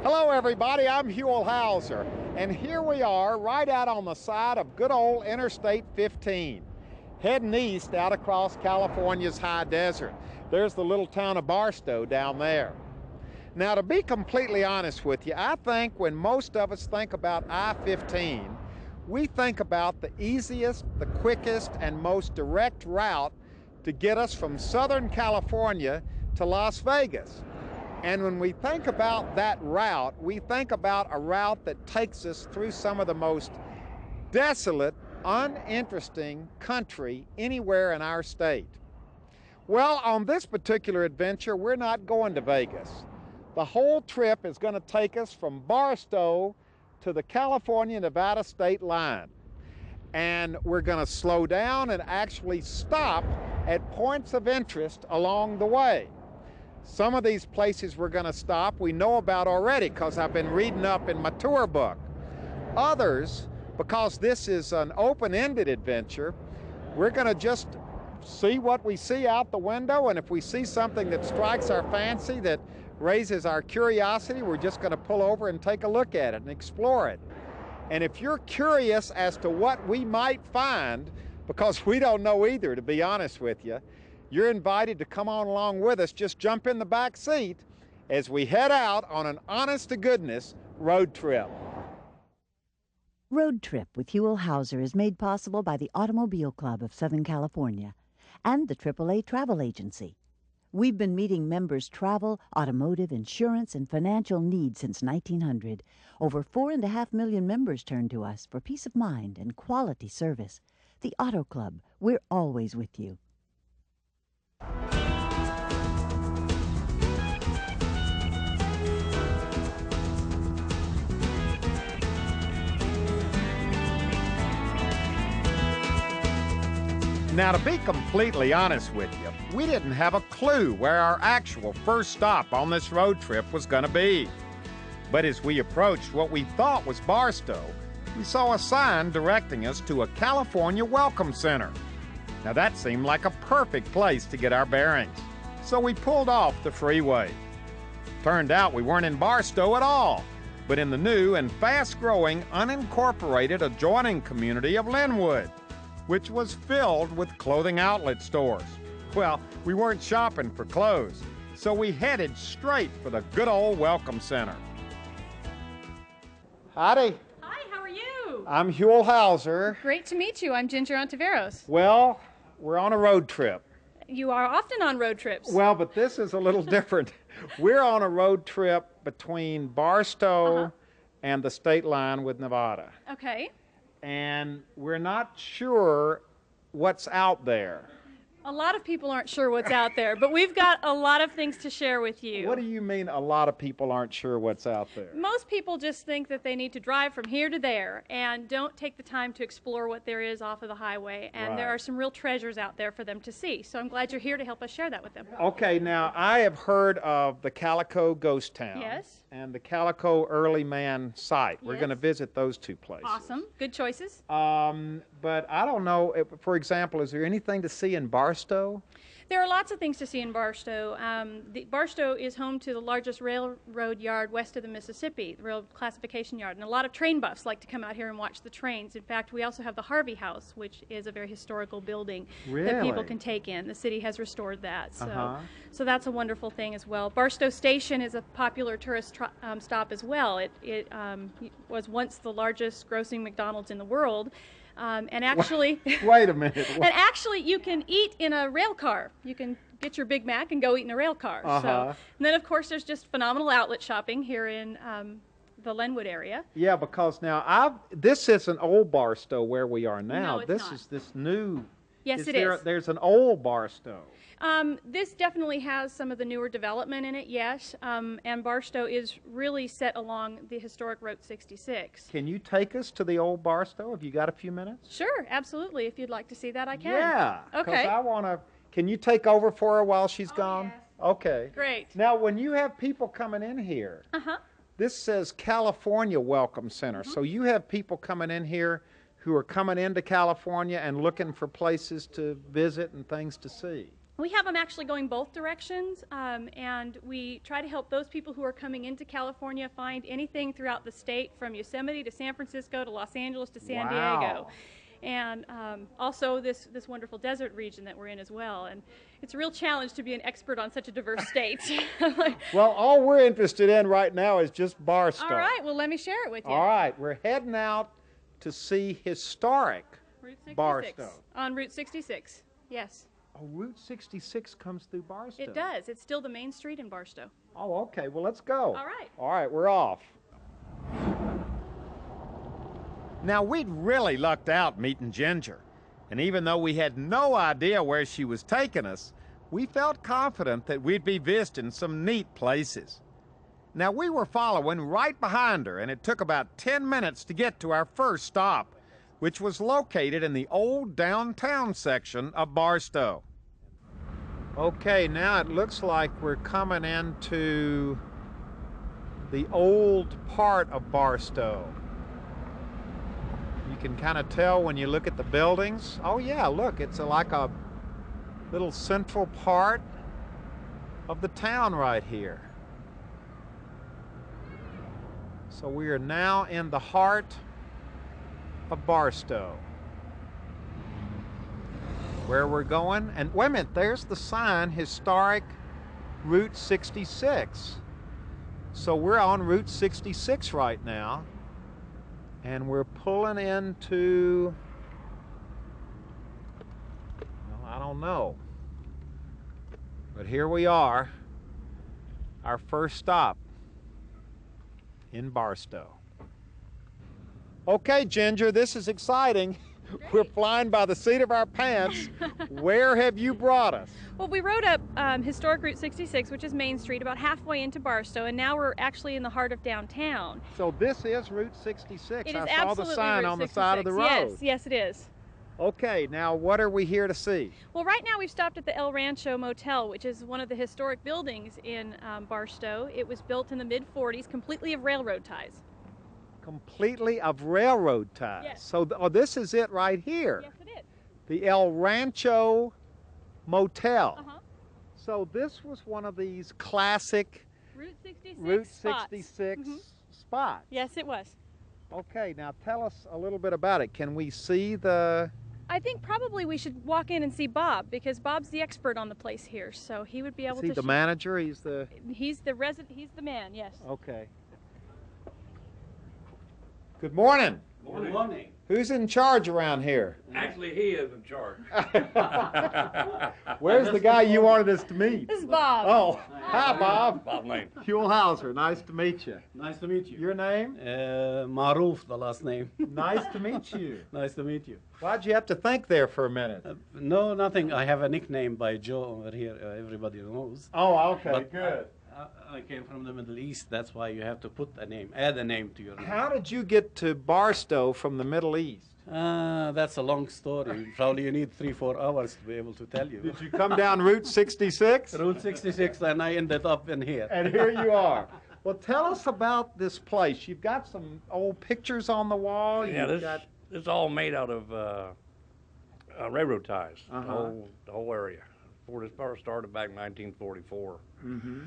Hello everybody, I'm Huell Hauser, and here we are right out on the side of good old Interstate 15, heading east out across California's high desert. There's the little town of Barstow down there. Now, to be completely honest with you, I think when most of us think about I-15, we think about the easiest, the quickest, and most direct route to get us from Southern California to Las Vegas. And when we think about that route, we think about a route that takes us through some of the most desolate, uninteresting country anywhere in our state. Well, on this particular adventure, we're not going to Vegas. The whole trip is going to take us from Barstow to the California-Nevada state line. And we're going to slow down and actually stop at points of interest along the way. Some of these places we're going to stop we know about already because I've been reading up in my tour book. Others, because this is an open-ended adventure, we're going to just see what we see out the window, and if we see something that strikes our fancy, that raises our curiosity, we're just going to pull over and take a look at it and explore it. And if you're curious as to what we might find, because we don't know either, to be honest with you, you're invited to come on along with us. Just jump in the back seat as we head out on an honest-to-goodness road trip. Road Trip with Huell Hauser is made possible by the Automobile Club of Southern California and the AAA Travel Agency. We've been meeting members' travel, automotive, insurance, and financial needs since 1900. Over 4.5 million members turn to us for peace of mind and quality service. The Auto Club, we're always with you. Now, to be completely honest with you, we didn't have a clue where our actual first stop on this road trip was going to be. But as we approached what we thought was Barstow, we saw a sign directing us to a California Welcome Center. Now, that seemed like a perfect place to get our bearings, so we pulled off the freeway. Turned out we weren't in Barstow at all, but in the new and fast-growing unincorporated adjoining community of Linwood, which was filled with clothing outlet stores. Well, we weren't shopping for clothes, so we headed straight for the good old Welcome Center. Howdy. Hi, how are you? I'm Huell Hauser. Great to meet you. I'm Ginger Ontiveros. Well, we're on a road trip. You are often on road trips. Well, but this is a little different. We're on a road trip between Barstow and the state line with Nevada. Okay. And we're not sure what's out there. A lot of people aren't sure what's out there, but we've got a lot of things to share with you. What do you mean a lot of people aren't sure what's out there? Most people just think that they need to drive from here to there and don't take the time to explore what there is off of the highway. And there are some real treasures out there for them to see. So I'm glad you're here to help us share that with them. Okay, now I have heard of the Calico Ghost Town. Yes. And the Calico Early Man site. We're going to visit those two places. Awesome. Good choices. But I don't know, for example, is there anything to see in Barstow? There are lots of things to see in Barstow. Barstow is home to the largest railroad yard west of the Mississippi, the rail classification yard, and a lot of train buffs like to come out here and watch the trains. In fact, we also have the Harvey House, which is a very historical building that people can take in. The city has restored that, so that's a wonderful thing as well. Barstow Station is a popular tourist stop as well. It was once the largest grossing McDonald's in the world. And actually, wait a minute. And actually, you can eat in a rail car. You can get your Big Mac and go eat in a rail car. So, and then, of course, there's just phenomenal outlet shopping here in the Linwood area. Yeah, because now this isn't old Barstow where we are now. No, it's this not. is this new. Yes, it is. There's an old Barstow. This definitely has some of the newer development in it, yes. And Barstow is really set along the historic Route 66. Can you take us to the old Barstow? Have you got a few minutes? Sure, absolutely. If you'd like to see that, I can. Yeah. Okay. I want to. Can you take over for her while she's gone? Yes. Okay. Great. Now, when you have people coming in here, this says California Welcome Center. So you have people coming in here who are coming into California and looking for places to visit and things to see. We have them actually going both directions, and we try to help those people who are coming into California find anything throughout the state, from Yosemite to San Francisco to Los Angeles to San Diego. And also this wonderful desert region that we're in as well. And it's a real challenge to be an expert on such a diverse state. Well, all we're interested in right now is just Barstow. All right, well, let me share it with you. All right, we're heading out to see historic Route 66. Barstow. On Route 66, yes. Oh, Route 66 comes through Barstow. It does. It's still the main street in Barstow. Oh, okay. Well, let's go. All right. All right, we're off. Now, we'd really lucked out meeting Ginger. And even though we had no idea where she was taking us, we felt confident that we'd be visiting some neat places. Now, we were following right behind her, and it took about 10 minutes to get to our first stop, which was located in the old downtown section of Barstow. Okay, now it looks like we're coming into the old part of Barstow. You can kind of tell when you look at the buildings. Oh yeah, look, it's like a little central part of the town right here. So we are now in the heart of Barstow. Where we're going, and wait a minute, there's the sign, Historic Route 66. So we're on Route 66 right now, and we're pulling into, well, I don't know, but here we are, our first stop in Barstow. Okay, Ginger, this is exciting. Great. We're flying by the seat of our pants. Where have you brought us? Well, we rode up Historic Route 66, which is Main Street, about halfway into Barstow, and now we're actually in the heart of downtown. So this is Route 66. It is I saw the absolutely sign Route on the 66. side of the road. Yes, it is. Okay, now what are we here to see? Well, right now we've stopped at the El Rancho Motel, which is one of the historic buildings in Barstow. It was built in the mid-40s, completely of railroad ties. Completely of railroad ties. Yes. So this is it right here. Yes, it is. The El Rancho Motel. Uh-huh. So this was one of these classic Route 66 Route spots. 66 Mhm. spots. Yes, it was. Okay, now tell us a little bit about it. Can we see the... I think probably we should walk in and see Bob, because Bob's the expert on the place here, so he would be able Is he to... the manager? He's the... He's the he's the man, yes. Okay. Good morning. Good morning. Who's in charge around here? Actually, he is in charge. Where's the guy you wanted us to meet? This is Bob. Oh, hi, Bob. Bob Lane. Huell, nice to meet you. Nice to meet you. Your name? Maruf, the last name. Nice to meet you. Nice to meet you. Why'd you have to think there for a minute? No, nothing. I have a nickname by Joe over here. Everybody knows. Oh, okay, But good. I came from the Middle East. That's why you have to put a name, add a name to your name. How did you get to Barstow from the Middle East? That's a long story. Probably you need 3-4 hours to be able to tell you. Did you come down Route 66? Route 66, and I ended up in here. And here you are. Well, tell us about this place. You've got some old pictures on the wall. Yeah, You've this is all made out of railroad ties. Uh-huh. The whole area. Before this part started back in 1944, Mm-hmm.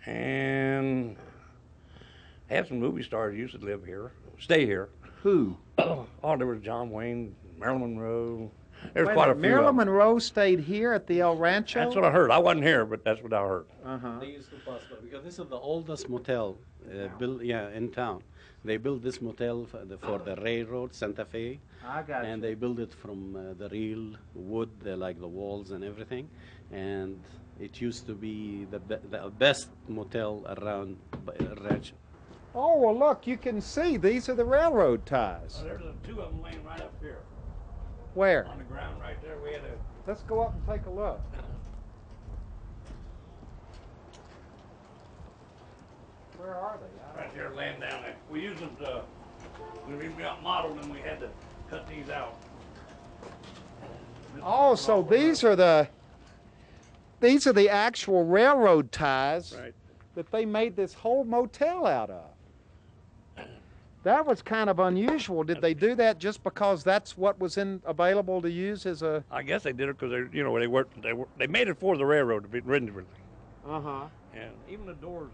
and had some movie stars used to live here, stay here. Who? Oh, there was John Wayne, Marilyn Monroe. There's Wait quite a a minute, few. Marilyn of them. Monroe stayed here at the El Rancho? That's what I heard. I wasn't here, but that's what I heard. Uh-huh. They used to pass by because this is the oldest motel built in town. They built this motel for the railroad, Santa Fe, I got and you. they built it from the real wood, like the walls and everything. And it used to be the best motel around Rancho. Oh, well, look, you can see these are the railroad ties. There's two of them laying right up here Where? on the ground right there. We had a Let's go up and take a look. Where are they? right there laying down there. We used them to, when we got modeled and we had to cut these out. Oh, so these are the actual railroad ties Right. that they made this whole motel out of. That was kind of unusual. Did they do that just because that's what was available to use as a? I guess they did it because they made it for the railroad to be ridden everything. And even the doors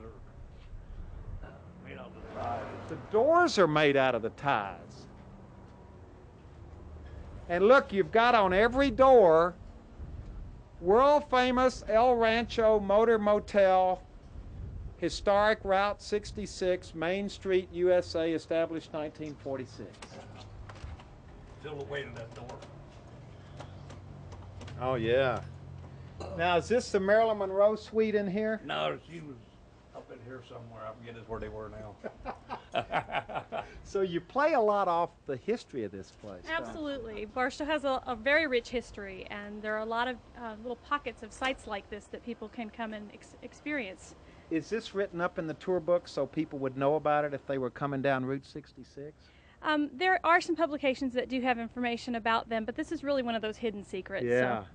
are made out of the ties. The doors are made out of the ties. And look, you've got on every door, world famous El Rancho Motor Motel, historic Route 66, Main Street, USA, established 1946. Still the weight of that door. Oh, yeah. Now, is this the Marilyn Monroe suite in here? No, she was up in here somewhere. I forget where they were now. So you play a lot off the history of this place. Absolutely. Barstow has a very rich history, and there are a lot of little pockets of sites like this that people can come and experience. Is this written up in the tour book so people would know about it if they were coming down Route 66? There are some publications that do have information about them, but this is really one of those hidden secrets. Yeah. So.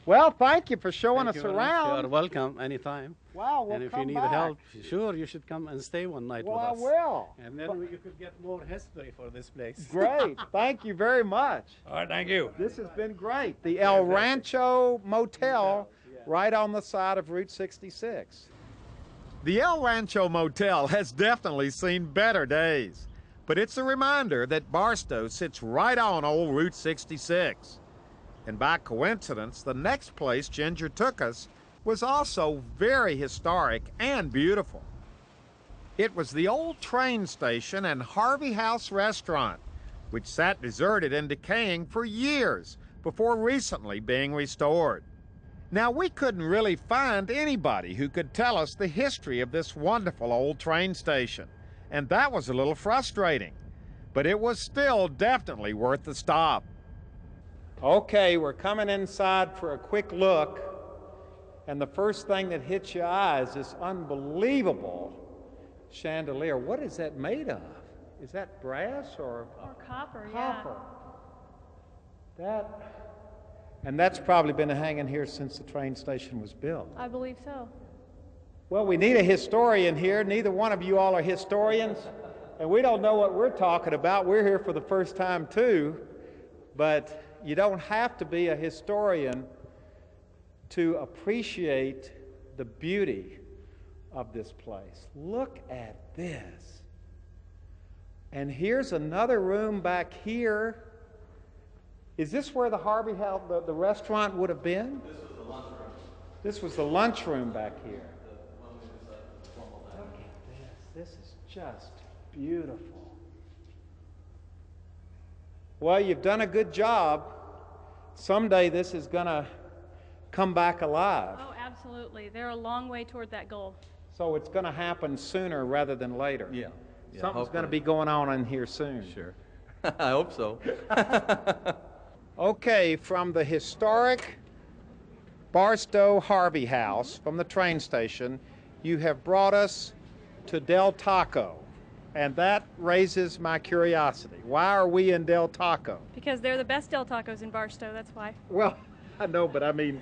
Well, thank you for showing us You around. are welcome anytime. Wow, we'll and if come you need back. help, sure, you should come and stay one night Well, with us. I will. And then we could get more history for this place. Great. Thank you very much. All right, thank you. This has been great. The El Rancho Motel right on the side of Route 66. The El Rancho Motel has definitely seen better days, but it's a reminder that Barstow sits right on old Route 66. And by coincidence, the next place Ginger took us was also very historic and beautiful. It was the old train station and Harvey House restaurant, which sat deserted and decaying for years before recently being restored. Now, we couldn't really find anybody who could tell us the history of this wonderful old train station, and that was a little frustrating, but it was still definitely worth the stop. Okay, we're coming inside for a quick look, and the first thing that hits your eye is this unbelievable chandelier. What is that made of? Is that brass or copper? Copper. And that's probably been hanging here since the train station was built. I believe so. Well, we need a historian here. Neither one of you all are historians, and we don't know what we're talking about. We're here for the first time too, but you don't have to be a historian to appreciate the beauty of this place. Look at this. And here's another room back here. Is this where the Harvey House, the restaurant would have been? This was the lunchroom. This was the lunchroom back here. Look at this. This is just beautiful. Well, you've done a good job. Someday this is going to come back alive. Oh, absolutely. They're a long way toward that goal. So it's going to happen sooner rather than later. Yeah. Something's going to be going on in here soon. Sure. I hope so. Okay, from the historic Barstow Harvey House, from the train station, you have brought us to Del Taco. And that raises my curiosity. Why are we in Del Taco? Because they're the best Del Tacos in Barstow, that's why. Well, I know, but I mean,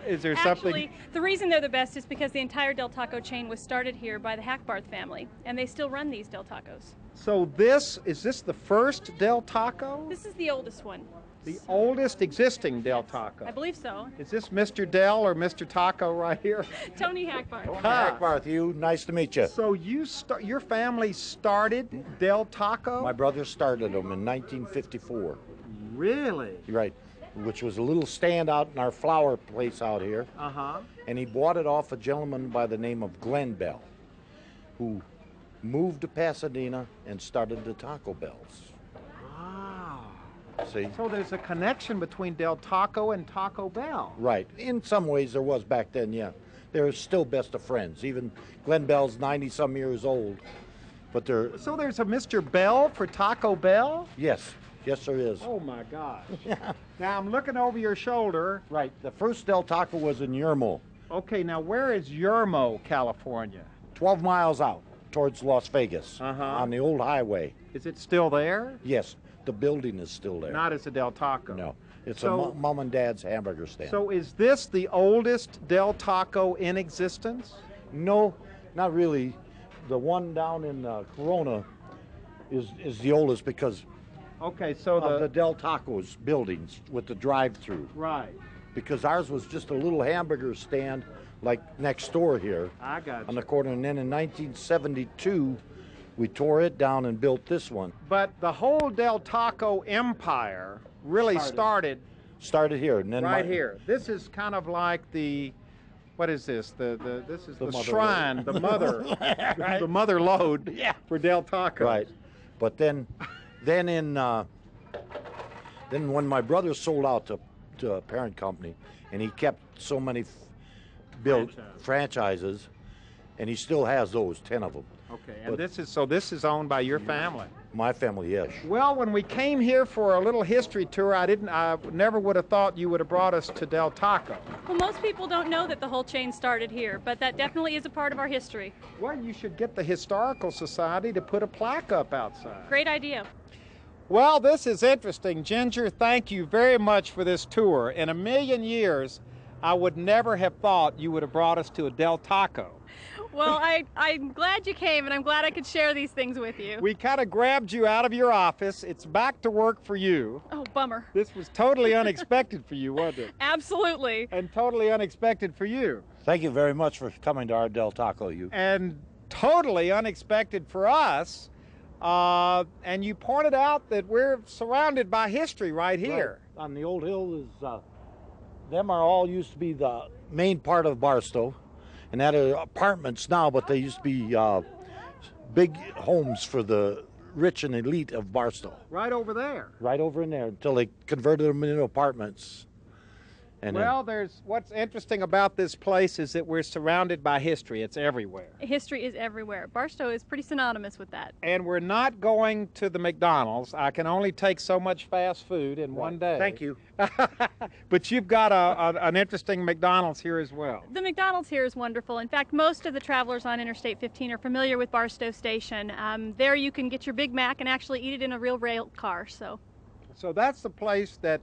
is there Actually, something? the reason they're the best is because the entire Del Taco chain was started here by the Hackbarth family, and they still run these Del Tacos. So is this the first Del Taco? This is the oldest one. The oldest existing Del Taco. I believe so. Is this Mr. Del or Mr. Taco right here? Tony Hackbarth. Ah. Hackbarth, you. Nice to meet you. So your family started Del Taco? My brother started them in 1954. Really? Right. Which was a little stand out in our flower place out here. Uh-huh. And he bought it off a gentleman by the name of Glenn Bell, who moved to Pasadena and started the Taco Bells. Wow. See? So there's a connection between Del Taco and Taco Bell. Right. In some ways there was back then, yeah. They're still best of friends. Even Glenn Bell's 90-some years old. But they're... So there's a Mr. Bell for Taco Bell? Yes. Yes, there is. Oh, my gosh. Now, I'm looking over your shoulder. Right. The first Del Taco was in Yermo. Okay, now where is Yermo, California? 12 miles out towards Las Vegas on the old highway. Is it still there? Yes, the building is still there. Not as a Del Taco. No, it's So- a mom and dad's hamburger stand. So is this the oldest Del Taco in existence? No, not really. The one down in Corona is the oldest because Okay, so of the Del Taco's buildings with the drive-through. right. Because ours was just a little hamburger stand like next door here I got on you. the corner. And then in 1972, we tore it down and built this one. But the whole Del Taco empire really started Started here. And then right here. This is kind of like the, what is this? This is the mother shrine, lode. the mother, Right. the mother lode for Del Taco. Right. But then then when my brother sold out to a parent company, and he kept so many franchises, and he still has those, 10 of them. Okay, and But- this is owned by your family. My family, yes. Well, when we came here for a little history tour, I never would have thought you would have brought us to Del Taco. Well, most people don't know that the whole chain started here, but that definitely is a part of our history. Well, you should get the Historical Society to put a plaque up outside. Great idea. Well, this is interesting. Ginger, thank you very much for this tour. In a million years, I would never have thought you would have brought us to a Del Taco. Well, I'm glad you came, and I'm glad I could share these things with you. We kind of grabbed you out of your office. It's back to work for you. Oh, bummer. This was totally unexpected for you, wasn't it? Absolutely. And totally unexpected for you. Thank you very much for coming to our Del Taco. And totally unexpected for us. And you pointed out that we're surrounded by history right here. Right. On the old hill is, them are all used to be the main part of Barstow. And that are apartments now, but they used to be big homes for the rich and elite of Barstow. Right over there. Right over in there until they converted them into apartments. And Well, what's interesting about this place is that we're surrounded by history. It's everywhere. History is everywhere. Barstow is pretty synonymous with that. And we're not going to the McDonald's. I can only take so much fast food in one day. Thank you. But you've got an interesting McDonald's here as well. The McDonald's here is wonderful. In fact, most of the travelers on Interstate 15 are familiar with Barstow Station. There you can get your Big Mac and actually eat it in a real rail car. So that's the place that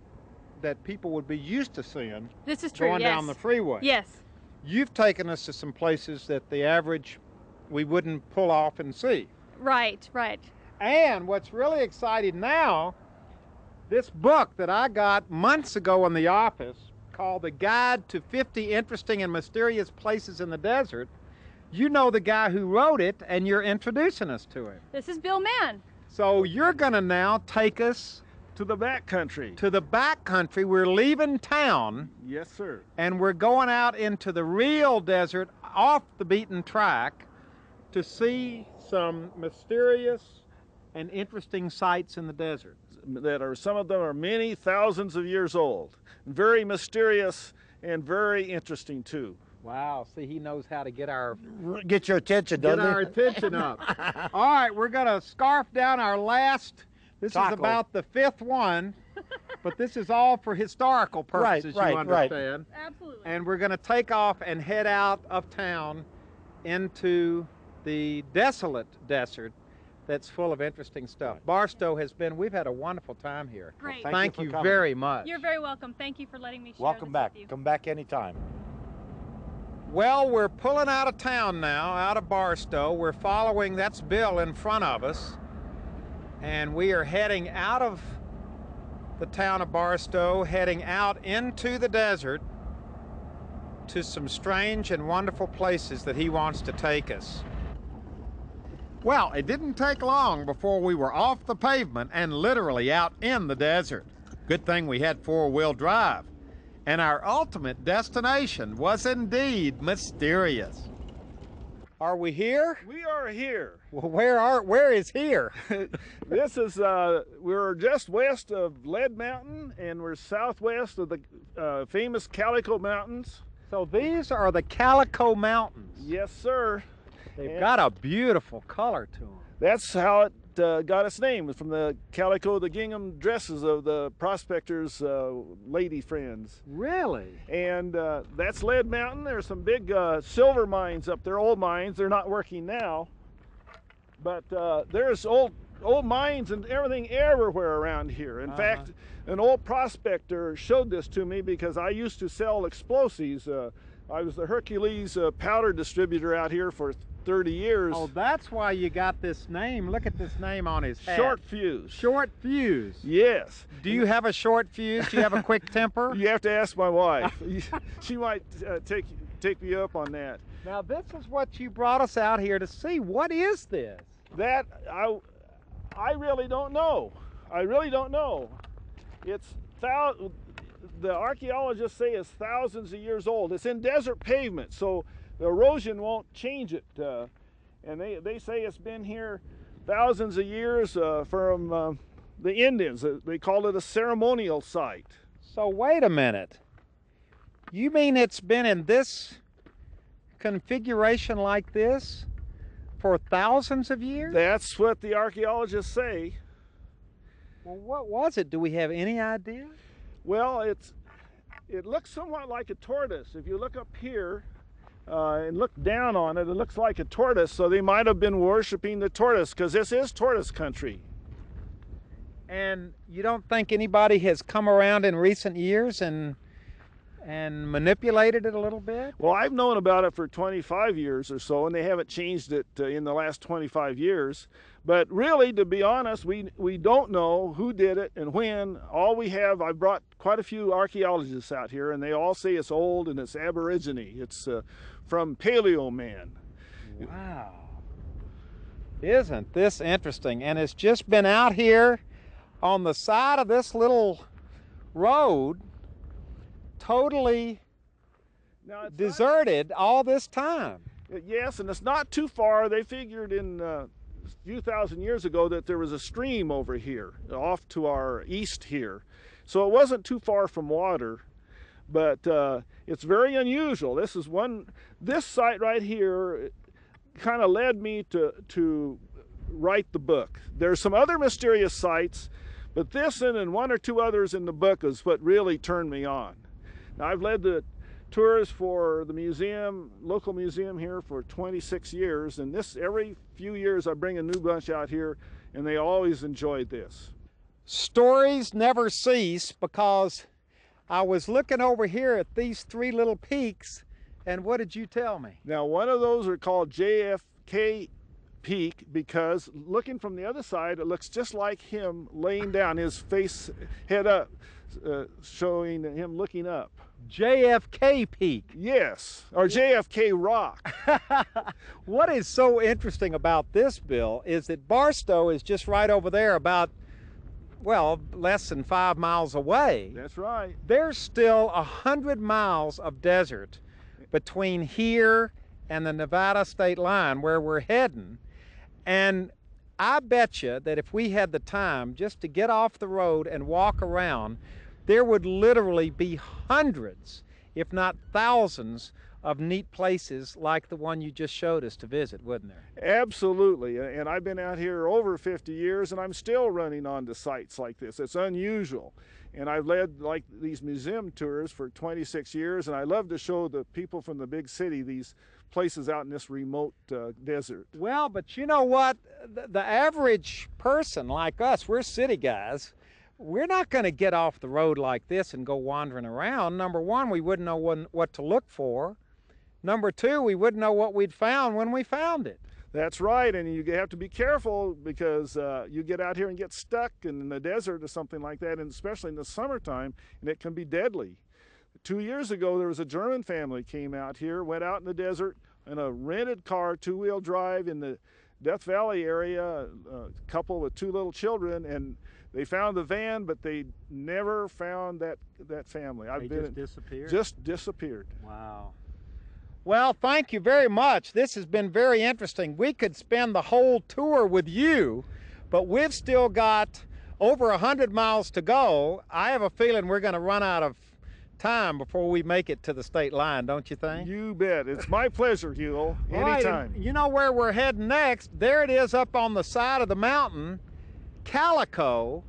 people would be used to seeing this is true. going Yes. down the freeway. Yes. You've taken us to some places that the average we wouldn't pull off and see. Right. Right. And what's really exciting now, this book that I got months ago in the office called The Guide to 50 Interesting and Mysterious Places in the Desert, you know the guy who wrote it, and you're introducing us to him. This is Bill Mann. So you're going to now take us To the back country. to the back country. We're leaving town, Yes, sir. and we're going out into the real desert off the beaten track to see some mysterious and interesting sights in the desert. Some of them are many thousands of years old. Very mysterious and very interesting too. Wow, see, he knows how to get Get your attention, doesn't our it? attention up. All right, we're going to scarf down our last. This Taco. is about the 5th one, but this is all for historical purposes, Right, you right. understand. Absolutely. And we're going to take off and head out of town into the desolate desert that's full of interesting stuff. Barstow we've had a wonderful time here. Great. Well, Thank for you coming. very much. You're very welcome. Thank you for letting me share Welcome this back. with you. Come back anytime. Well, we're pulling out of town now, out of Barstow. We're following, that's Bill in front of us. And we are heading out of the town of Barstow, heading out into the desert to some strange and wonderful places that he wants to take us. Well, it didn't take long before we were off the pavement and literally out in the desert. Good thing we had four-wheel drive. And our ultimate destination was indeed mysterious. Are we here? We are here. Well, where is here? This is, we're just west of Lead Mountain and we're southwest of the famous Calico Mountains. So these are the Calico Mountains. Yes, sir. They've got a beautiful color to them. That's how it got its name, from the calico, the gingham dresses of the prospectors' lady friends. Really? And that's Lead Mountain. There's some big silver mines up there, old mines. They're not working now. But there's old mines and everything everywhere around here. In fact, an old prospector showed this to me because I used to sell explosives. I was the Hercules powder distributor out here for 30 years. Oh, that's why you got this name. Look at this name on his hat. Short fuse. Short fuse. Yes. Do you have a short fuse? Do you have a quick temper? You have to ask my wife. She might take me up on that. Now, this is what you brought us out here to see. What is this? That I really don't know. I really don't know. It's the archaeologists say it's thousands of years old. It's in desert pavement, so the erosion won't change it. And they say it's been here thousands of years from the Indians. They call it a ceremonial site. So wait a minute. You mean it's been in this configuration like this for thousands of years? That's what the archaeologists say. Well, what was it? Do we have any idea? Well, it looks somewhat like a tortoise. If you look up here and look down on it, it looks like a tortoise. So they might have been worshiping the tortoise, because this is tortoise country. And you don't think anybody has come around in recent years and manipulated it a little bit? Well, I've known about it for 25 years or so, and they haven't changed it in the last 25 years. But really, to be honest, we don't know who did it and when. All we have, I brought quite a few archaeologists out here, and they all say it's old and it's Aborigine. It's from Paleo man. Wow. Isn't this interesting? And it's just been out here on the side of this little road, totally deserted all this time. Yes, and it's not too far. They figured in a few thousand years ago that there was a stream over here, off to our east here. So it wasn't too far from water, but it's very unusual. This site right here kind of led me to write the book. There's some other mysterious sites, but this and one or two others in the book is what really turned me on. Now, I've led the tours for the museum, local museum here, for 26 years, and every few years I bring a new bunch out here, and they always enjoyed this. Stories never cease, because I was looking over here at these three little peaks, and what did you tell me? Now, one of those are called JFK Peak, because looking from the other side, it looks just like him laying down, his face head up, showing him looking up. JFK Peak. Yes, or JFK Rock. What is so interesting about this, Bill, is that Barstow is just right over there, about, well, less than 5 miles away. That's right. There's still 100 miles of desert between here and the Nevada state line where we're heading. And I bet you that if we had the time just to get off the road and walk around, there would literally be hundreds, if not thousands, of neat places like the one you just showed us to visit, wouldn't there? Absolutely. And I've been out here over 50 years, and I'm still running onto sites like this. It's unusual. And I've led like these museum tours for 26 years, and I love to show the people from the big city these places out in this remote desert. Well, but you know what? The average person like us, we're city guys, we're not going to get off the road like this and go wandering around. Number one, we wouldn't know what to look for. Number two, we wouldn't know what we'd found when we found it. That's right, and you have to be careful, because you get out here and get stuck in the desert or something like that, and especially in the summertime, and it can be deadly. 2 years ago, there was a German family came out here, went out in the desert in a rented car, two-wheel drive in the Death Valley area, a couple with two little children, and they found the van, but they never found that family. Just disappeared? Just disappeared. Wow. Well, thank you very much. This has been very interesting. We could spend the whole tour with you, but we've still got over 100 miles to go. I have a feeling we're going to run out of time before we make it to the state line, don't you think? You bet. It's my pleasure, Huell. Anytime. Right, you know where we're heading next? There it is up on the side of the mountain, Calico.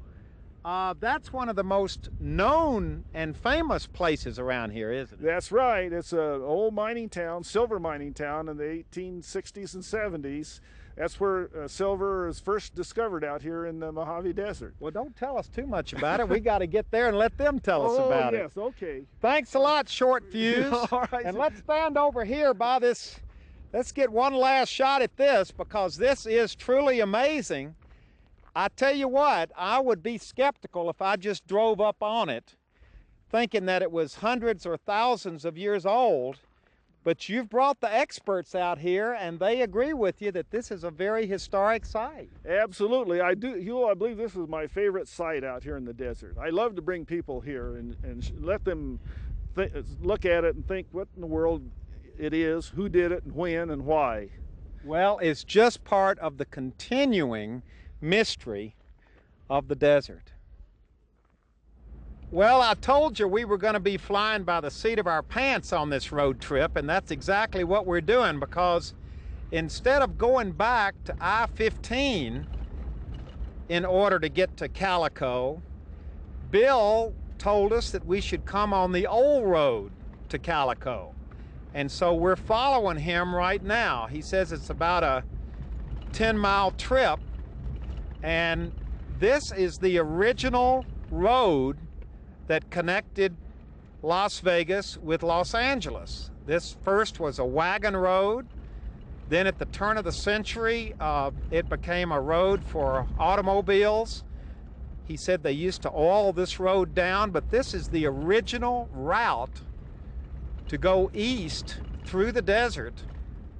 That's one of the most known and famous places around here, isn't it? That's right. It's an old mining town, silver mining town in the 1860s and 70s. That's where silver is first discovered out here in the Mojave Desert. Well, don't tell us too much about it. We got to get there and let them tell us about it. Oh, yes, okay. Thanks a lot, Short Fuse. All right. And let's stand over here by this Let's get one last shot at this because this is truly amazing. I tell you what, I would be skeptical if I just drove up on it thinking that it was hundreds or thousands of years old, but you've brought the experts out here and they agree with you that this is a very historic site. Absolutely. I do. I believe this is my favorite site out here in the desert. I love to bring people here and let them look at it and think what in the world it is, who did it, and when, and why. Well, it's just part of the continuing mystery of the desert. Well, I told you we were going to be flying by the seat of our pants on this road trip, and that's exactly what we're doing, because instead of going back to I-15 in order to get to Calico, Bill told us that we should come on the old road to Calico. And so we're following him right now. He says it's about a 10-mile trip, and this is the original road that connected Las Vegas with Los Angeles. This first was a wagon road. Then at the turn of the century, it became a road for automobiles. He said they used to oil this road down, but this is the original route to go east through the desert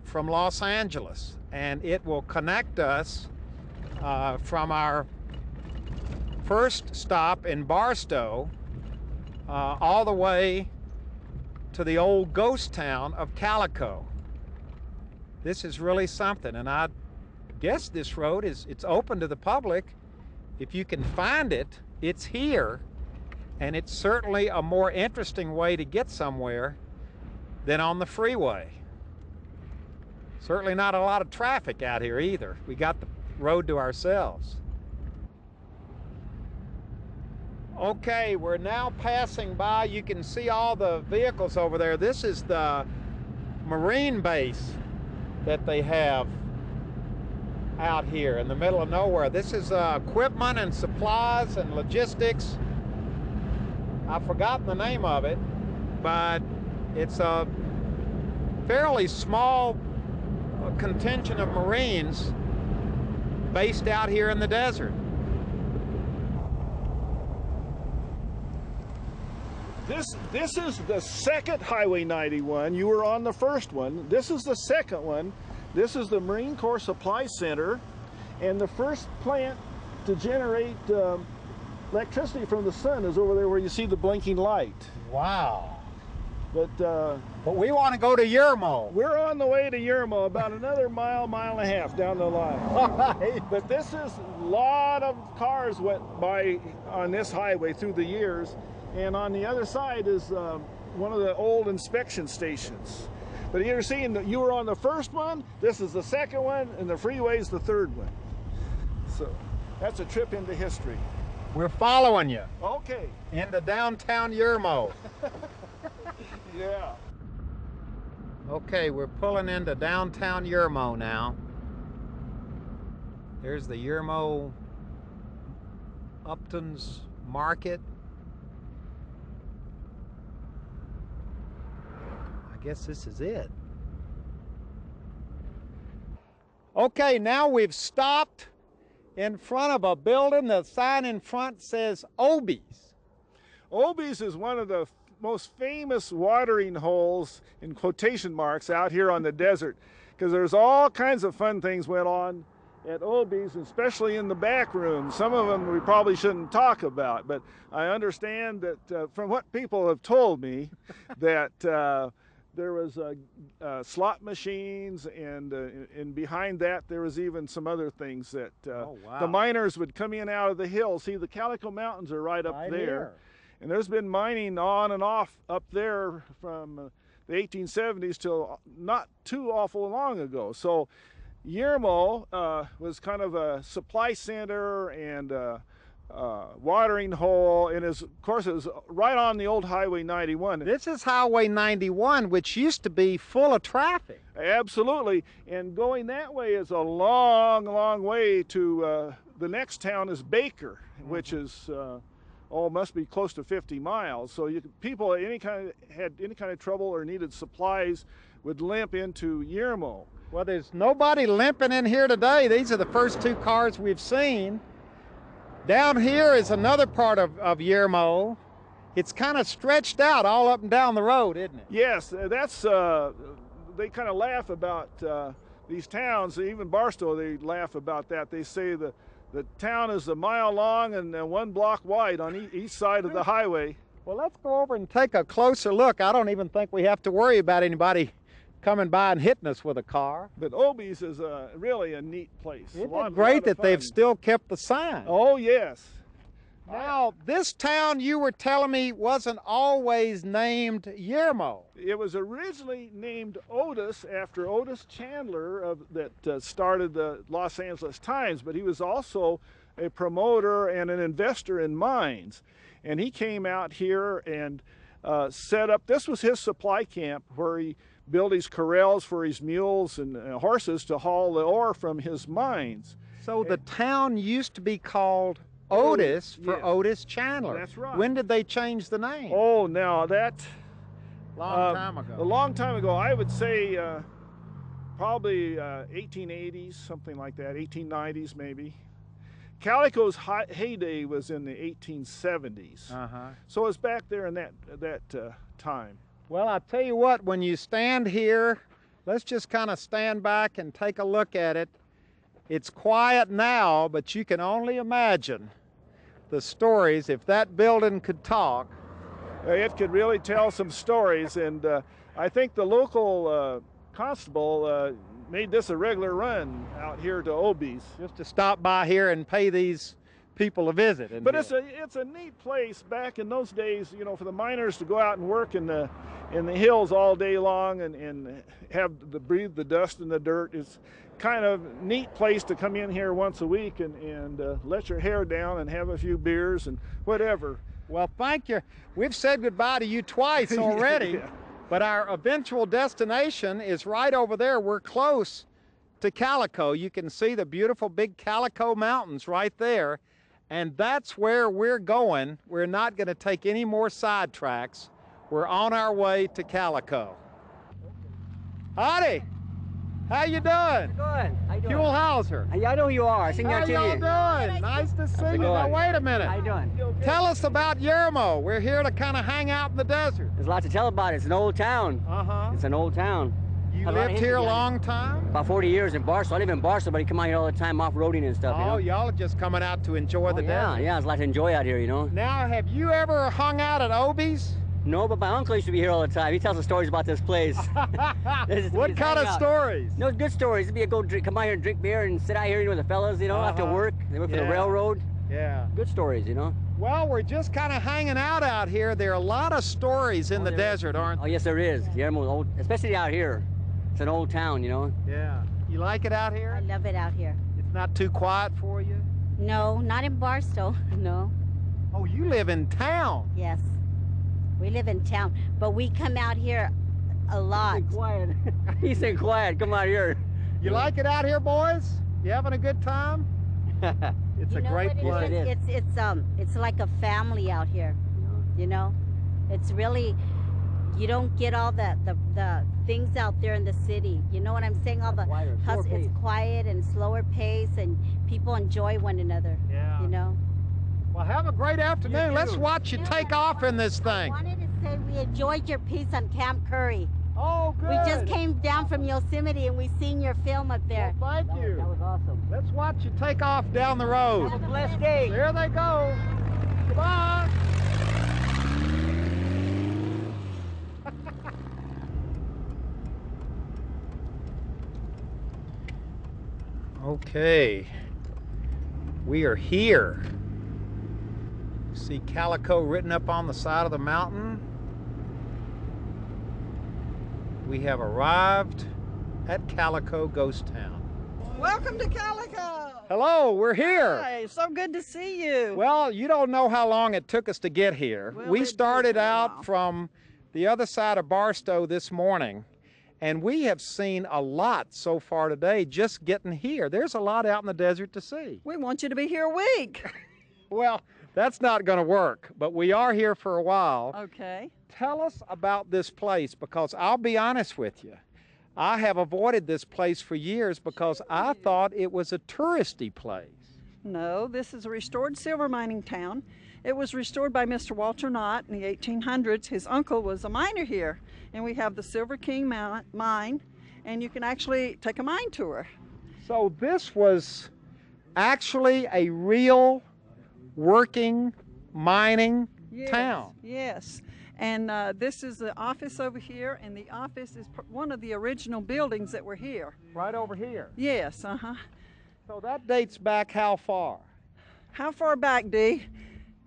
from Los Angeles. And it will connect us from our first stop in Barstow all the way to the old ghost town of Calico. This is really something, and I guess this road it's open to the public. If you can find it, it's here, and it's certainly a more interesting way to get somewhere than on the freeway. Certainly not a lot of traffic out here either. We got the road to ourselves. Okay, we're now passing by. You can see all the vehicles over there. This is the Marine base that they have out here in the middle of nowhere. This is equipment and supplies and logistics. I've forgotten the name of it, but it's a fairly small contingent of Marines based out here in the desert. This is the second Highway 91. You were on the first one. This is the second one. This is the Marine Corps Supply Center, and the first plant to generate electricity from the sun is over there where you see the blinking light. Wow. But we want to go to Yermo. We're on the way to Yermo, about another mile and a half down the line. Right. But this is a lot of cars went by on this highway through the years, and on the other side is one of the old inspection stations. But you're seeing that you were on the first one, this is the second one, and the freeway's the third one. So that's a trip into history. We're following you. Okay. Into downtown Yermo. Yeah. Okay, we're pulling into downtown Yermo now. There's the Yermo Upton's Market. I guess this is it. Okay, now we've stopped in front of a building. The sign in front says Obies. Obies is one of the most famous watering holes, in quotation marks, out here on the desert, because there's all kinds of fun things went on at Obies, especially in the back room. Some of them we probably shouldn't talk about, but I understand that from what people have told me that there was slot machines, and behind that there was even some other things that the miners would come in out of the hills. See, the Calico Mountains are right up there. Here. And there's been mining on and off up there from the 1870s till not too awful long ago. So Yermo was kind of a supply center and watering hole, and of course it was right on the old Highway 91. This is Highway 91, which used to be full of traffic. Absolutely, and going that way is a long way to the next town is Baker, which is must be close to 50 miles. So people had any kind of trouble or needed supplies would limp into Yermo. Well, there's nobody limping in here today. These are the first two cars we've seen. Down here is another part of Yermo. It's kind of stretched out all up and down the road, isn't it? Yes, that's, they kind of laugh about these towns. Even Barstow, they laugh about that. They say the town is a mile long and 1 block wide on each side of the highway. Well, let's go over and take a closer look. I don't even think we have to worry about anybody coming by and hitting us with a car. But Obie's is really a neat place. Isn't it great that they've still kept the sign? Oh, yes. Now, this town, you were telling me, wasn't always named Yermo. It was originally named Otis after Otis Chandler that started the Los Angeles Times, but he was also a promoter and an investor in mines. And he came out here and set up, this was his supply camp where he built his corrals for his mules and horses to haul the ore from his mines. So the town used to be called Otis for Otis Chandler. That's right. When did they change the name? Oh, now that... Long time ago. A long time ago. I would say probably 1880s, something like that, 1890s maybe. Calico's heyday was in the 1870s. So it's back there in that time. Well, I'll tell you what, when you stand here, let's just kind of stand back and take a look at it. It's quiet now, but you can only imagine the stories. If that building could talk, it could really tell some stories. And I think the local constable made this a regular run out here to Obie's. Just to stop by here and pay these people a visit. But it's a neat place. Back in those days, you know, for the miners to go out and work in the hills all day long and breathe the dust and the dirt. It's kind of neat place to come in here once a week and let your hair down and have a few beers and whatever. Well, thank you. We've said goodbye to you twice already, Yeah. But our eventual destination is right over there. We're close to Calico. You can see the beautiful big Calico Mountains right there, and that's where we're going. We're not going to take any more sidetracks. We're on our way to Calico. Howdy. How you doing? Good. How you doing? Huell Hauser. I know who you are. I seen you on How TV. y'all doing? Nice to see you. Now, wait a minute. How you doing? Tell us about Yermo. We're here to kind of hang out in the desert. There's lots to tell about it. It's an old town. It's an old town. You lived here a long time? About 40 years in Barstow. I live in Barstow, but I come out here all the time off-roading and stuff, you know? Oh, y'all are just coming out to enjoy the desert. Yeah, there's a lot to enjoy out here, you know? Now, have you ever hung out at Obie's? No, but my uncle used to be here all the time. He tells us stories about this place. What kind of stories? No, good stories. It'd be come out here and drink beer and sit out here with the fellas, you know, after work. They work for the railroad. Yeah. Good stories, you know? Well, we're just kind of hanging out here. There are a lot of stories in the desert, aren't there? Oh, yes, there is. Yermo's old, especially out here. It's an old town, you know? Yeah. You like it out here? I love it out here. It's not too quiet for you? No, not in Barstow, no. Oh, you live in town? Yes. We live in town, but we come out here a lot. He said quiet. He said quiet. Come out here. You like it out here, boys? You having a good time? It's a great place. It's like a family out here. You know, it's really, you don't get all the things out there in the city. You know what I'm saying? All the hustle. It's quiet and slower pace, and people enjoy one another. Yeah. You know. Well, have a great afternoon. Let's watch you take off in this thing. I wanted to say we enjoyed your piece on Camp Curry. Oh, good. We just came down from Yosemite and we seen your film up there. Well, thank you. That was awesome. Let's watch you take off down the road. Have a blessed day. There they go. Goodbye. Okay. We are here. See Calico written up on the side of the mountain. We have arrived at Calico Ghost Town. Welcome to Calico. Hello, we're here. Hi, so good to see you. Well, you don't know how long it took us to get here. Well, We it started took a out while. from the other side of Barstow this morning, and we have seen a lot so far today just getting here. There's a lot out in the desert to see. We want you to be here a week. Well, That's not going to work, but we are here for a while. Okay. Tell us about this place, because I'll be honest with you. I have avoided this place for years because I thought it was a touristy place. No, this is a restored silver mining town. It was restored by Mr. Walter Knott in the 1800s. His uncle was a miner here, and we have the Silver King mine, and you can actually take a mine tour. So this was actually a real working mining town. Yes. And this is the office over here, and the office is one of the original buildings that were here. Right over here? Yes, So that dates back how far? How far back, Dee?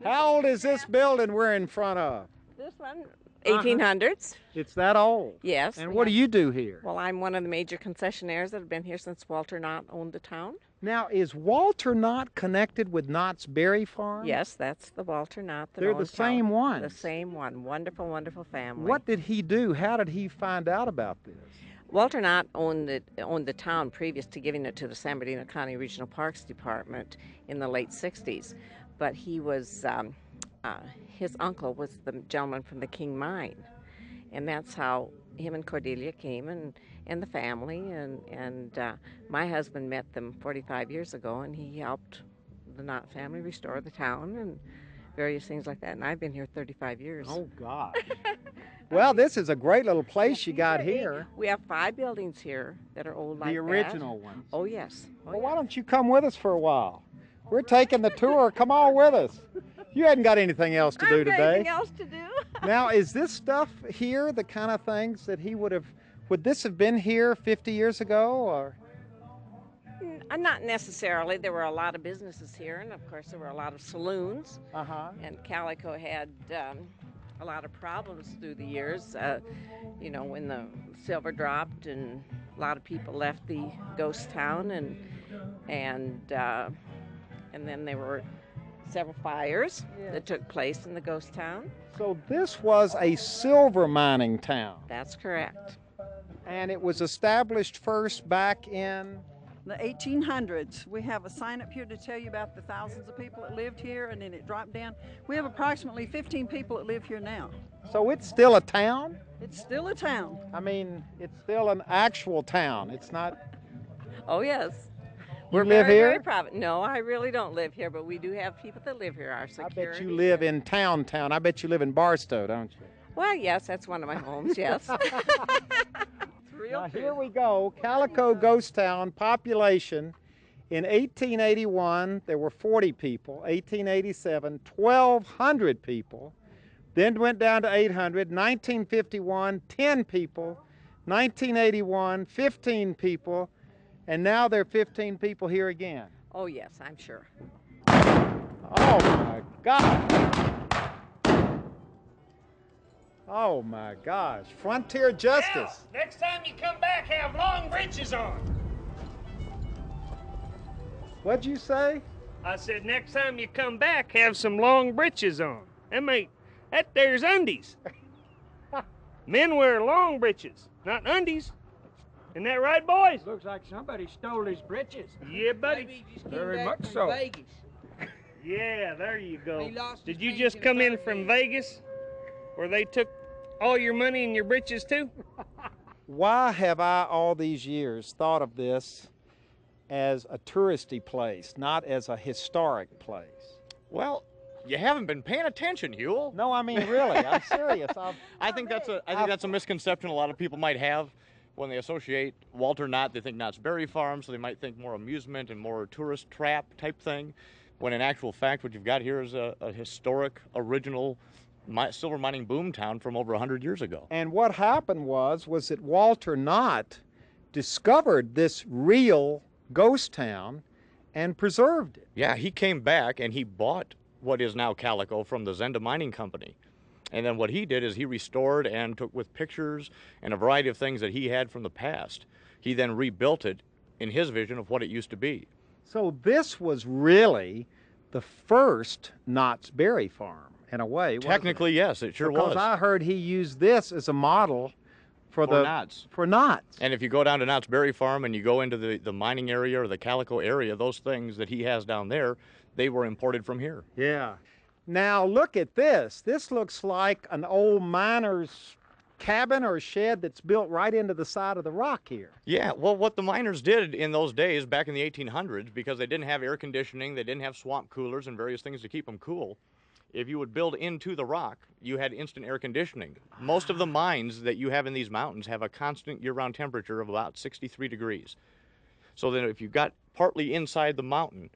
How old is this building we're in front of? This one, 1800s. It's that old? Yes. And what do you do here? Well, I'm one of the major concessionaires that have been here since Walter Knott owned the town. Now, is Walter Knott connected with Knott's Berry Farm? Yes, that's the Walter Knott. They're the same one. The same one. Wonderful, wonderful family. What did he do? How did he find out about this? Walter Knott owned the town previous to giving it to the San Bernardino County Regional Parks Department in the late 60s. But he was, his uncle was the gentleman from the King Mine. And that's how him and Cordelia came, and the family, and my husband met them 45 years ago, and he helped the Knott family restore the town and various things like that. And I've been here 35 years. Oh, God. Well, this is a great little place you got here. We have 5 buildings here that are old like that. The original ones. Oh, yes. Well, why don't you come with us for a while? We're taking the tour. Come on with us. You hadn't got anything else to do today. Anything else to do? Now, is this stuff here the kind of things that he would have, would this have been here 50 years ago, or? Not necessarily. There were a lot of businesses here, and of course there were a lot of saloons. And Calico had a lot of problems through the years. You know, when the silver dropped, and a lot of people left the ghost town, and then there were several fires that took place in the ghost town. So this was a silver mining town. That's correct. And it was established first back in the 1800s. We have a sign up here to tell you about the thousands of people that lived here, and then it dropped down. We have approximately 15 people that live here now. So it's still a town? It's still a town. I mean, it's still an actual town. It's not. Oh, yes. You We're live very, here? very proud. No, I really don't live here, but we do have people that live here. Our security. I bet you live in town. I bet you live in Barstow, don't you? Well, yes, that's one of my homes, yes. Now, here we go. Calico Ghost Town, population. In 1881, there were 40 people. 1887, 1,200 people. Then went down to 800. 1951, 10 people. 1981, 15 people. And now there are 15 people here again. Oh, yes, I'm sure. Oh, my God. Oh, my gosh. Frontier justice. Now, next time you come back, have long breeches on. What'd you say? I said next time you come back, have some long breeches on. That there's undies. Men wear long breeches, not undies. Isn't that right, boys? Looks like somebody stole his breeches. Yeah, buddy. Very much so. Vegas. Yeah, there you go. Did you just come in from Vegas, where they took all your money and your breeches too? Why have I all these years thought of this as a touristy place, not as a historic place? Well, you haven't been paying attention, Huell. No, I mean really. I'm serious. I think that's a misconception a lot of people might have when they associate Walter Knott. They think Knott's Berry Farm, so they might think more amusement and more tourist trap type thing. When in actual fact, what you've got here is a historic, original silver mining boom town from over 100 years ago. And what happened was that Walter Knott discovered this real ghost town and preserved it. Yeah, he came back and he bought what is now Calico from the Zenda Mining Company. And then what he did is he restored and took with pictures and a variety of things that he had from the past. He then rebuilt it in his vision of what it used to be. So this was really the first Knott's Berry Farm, in a way. Technically, yes, it sure was. Because I heard he used this as a model For knots. For knots. And if you go down to Knott's Berry Farm and you go into the mining area or the Calico area, those things that he has down there, they were imported from here. Yeah. Now look at this. This looks like an old miner's cabin or shed that's built right into the side of the rock here. Yeah, well, what the miners did in those days, back in the 1800s, because they didn't have air conditioning, they didn't have swamp coolers and various things to keep them cool, if you would build into the rock, you had instant air conditioning. Most of the mines that you have in these mountains have a constant year-round temperature of about 63 degrees. So then if you got partly inside the mountain,